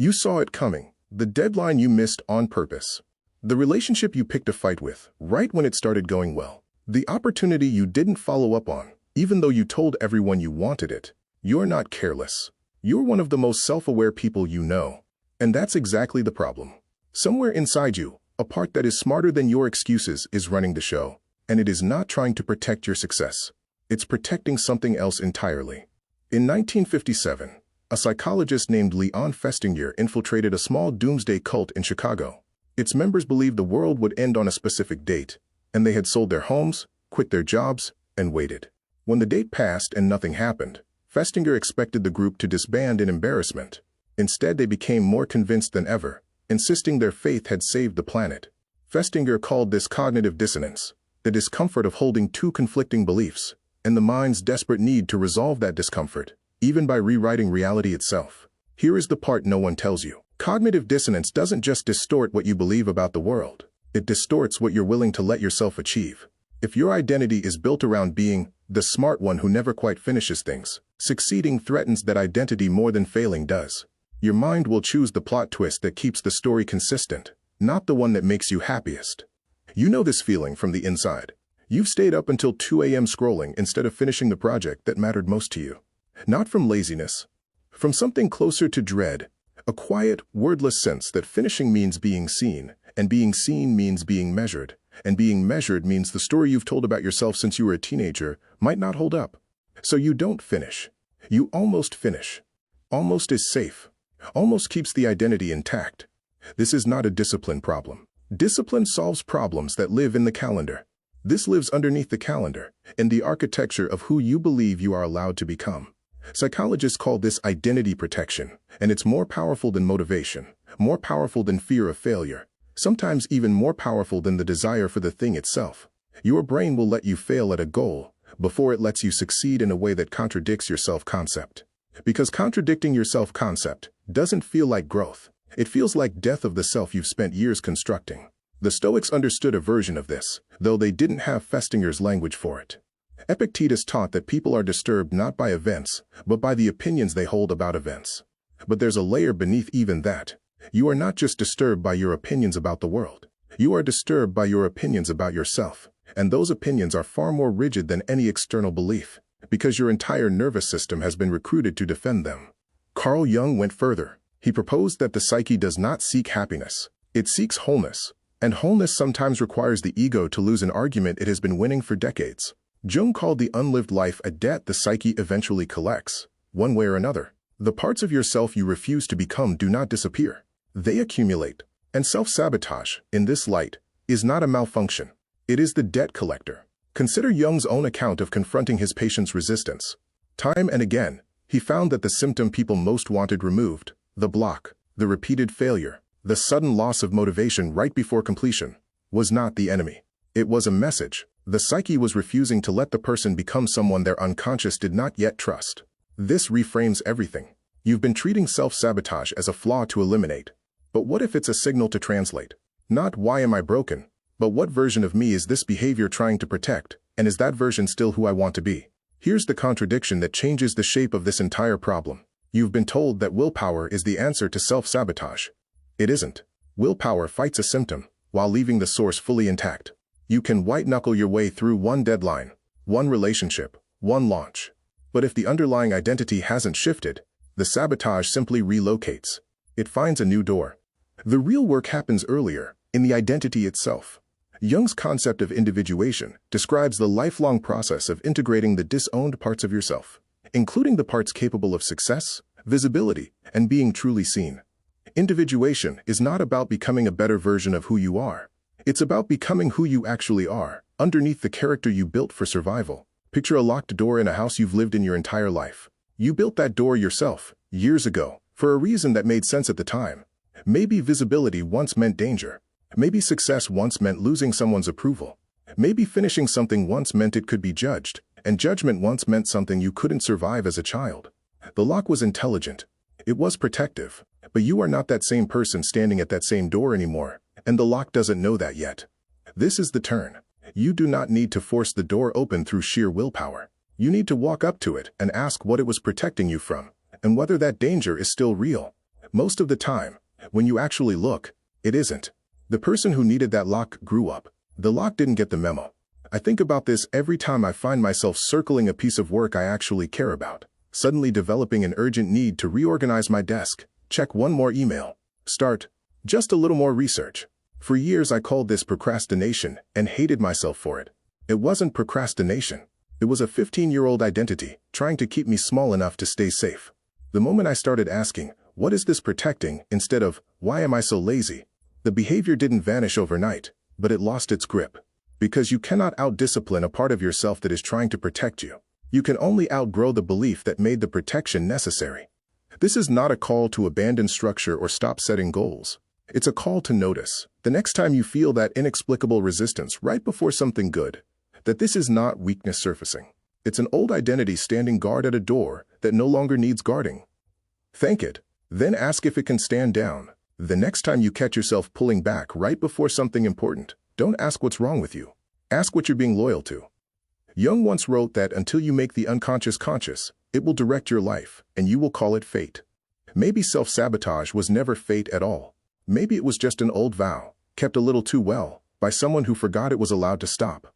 You saw it coming, the deadline you missed on purpose, the relationship you picked a fight with right when it started going well, the opportunity you didn't follow up on, even though you told everyone you wanted it. You're not careless. You're one of the most self-aware people you know. And that's exactly the problem. Somewhere inside you, a part that is smarter than your excuses is running the show, and it is not trying to protect your success. It's protecting something else entirely. In 1957, a psychologist named Festinger infiltrated a small doomsday cult in Chicago. Its members believed the world would end on a specific date, and they had sold their homes, quit their jobs, and waited. When the date passed and nothing happened, Festinger expected the group to disband in embarrassment. Instead, they became more convinced than ever, insisting their faith had saved the planet. Festinger called this cognitive dissonance, the discomfort of holding two conflicting beliefs, and the mind's desperate need to resolve that discomfort, even by rewriting reality itself. Here is the part no one tells you. Cognitive dissonance doesn't just distort what you believe about the world. It distorts what you're willing to let yourself achieve. If your identity is built around being the smart one who never quite finishes things, succeeding threatens that identity more than failing does. Your mind will choose the plot twist that keeps the story consistent, not the one that makes you happiest. You know this feeling from the inside. You've stayed up until 2 a.m. scrolling instead of finishing the project that mattered most to you. Not from laziness, from something closer to dread, a quiet, wordless sense that finishing means being seen, and being seen means being measured, and being measured means the story you've told about yourself since you were a teenager might not hold up. So you don't finish. You almost finish. Almost is safe. Almost keeps the identity intact. This is not a discipline problem. Discipline solves problems that live in the calendar. This lives underneath the calendar, in the architecture of who you believe you are allowed to become. Psychologists call this identity protection, and it's more powerful than motivation, more powerful than fear of failure, sometimes even more powerful than the desire for the thing itself. Your brain will let you fail at a goal before it lets you succeed in a way that contradicts your self-concept. Because contradicting your self-concept doesn't feel like growth. It feels like death of the self you've spent years constructing. The Stoics understood a version of this, though they didn't have Festinger's language for it. Epictetus taught that people are disturbed not by events, but by the opinions they hold about events. But there's a layer beneath even that. You are not just disturbed by your opinions about the world. You are disturbed by your opinions about yourself, and those opinions are far more rigid than any external belief, because your entire nervous system has been recruited to defend them. Carl Jung went further. He proposed that the psyche does not seek happiness. It seeks wholeness, and wholeness sometimes requires the ego to lose an argument it has been winning for decades. Jung called the unlived life a debt the psyche eventually collects, one way or another. The parts of yourself you refuse to become do not disappear. They accumulate. And self-sabotage, in this light, is not a malfunction. It is the debt collector. Consider Jung's own account of confronting his patient's resistance. Time and again, he found that the symptom people most wanted removed, the block, the repeated failure, the sudden loss of motivation right before completion, was not the enemy. It was a message. The psyche was refusing to let the person become someone their unconscious did not yet trust. This reframes everything. You've been treating self-sabotage as a flaw to eliminate. But what if it's a signal to translate? Not why am I broken, but what version of me is this behavior trying to protect, and is that version still who I want to be? Here's the contradiction that changes the shape of this entire problem. You've been told that willpower is the answer to self-sabotage. It isn't. Willpower fights a symptom, while leaving the source fully intact. You can white-knuckle your way through one deadline, one relationship, one launch. But if the underlying identity hasn't shifted, the sabotage simply relocates. It finds a new door. The real work happens earlier, in the identity itself. Jung's concept of individuation describes the lifelong process of integrating the disowned parts of yourself, including the parts capable of success, visibility, and being truly seen. Individuation is not about becoming a better version of who you are. It's about becoming who you actually are, underneath the character you built for survival. Picture a locked door in a house you've lived in your entire life. You built that door yourself, years ago, for a reason that made sense at the time. Maybe visibility once meant danger. Maybe success once meant losing someone's approval. Maybe finishing something once meant it could be judged, and judgment once meant something you couldn't survive as a child. The lock was intelligent. It was protective. But you are not that same person standing at that same door anymore, and the lock doesn't know that yet. This is the turn. You do not need to force the door open through sheer willpower. You need to walk up to it and ask what it was protecting you from, and whether that danger is still real. Most of the time, when you actually look, it isn't. The person who needed that lock grew up. The lock didn't get the memo. I think about this every time I find myself circling a piece of work I actually care about, suddenly developing an urgent need to reorganize my desk, check one more email, start just a little more research. For years I called this procrastination and hated myself for it. It wasn't procrastination. It was a 15-year-old identity, trying to keep me small enough to stay safe. The moment I started asking, what is this protecting, instead of, why am I so lazy? The behavior didn't vanish overnight, but it lost its grip. Because you cannot out-discipline a part of yourself that is trying to protect you. You can only outgrow the belief that made the protection necessary. This is not a call to abandon structure or stop setting goals. It's a call to notice, the next time you feel that inexplicable resistance right before something good, that this is not weakness surfacing. It's an old identity standing guard at a door that no longer needs guarding. Thank it, then ask if it can stand down. The next time you catch yourself pulling back right before something important, don't ask what's wrong with you. Ask what you're being loyal to. Jung once wrote that until you make the unconscious conscious, it will direct your life, and you will call it fate. Maybe self-sabotage was never fate at all. Maybe it was just an old vow, kept a little too well, by someone who forgot it was allowed to stop.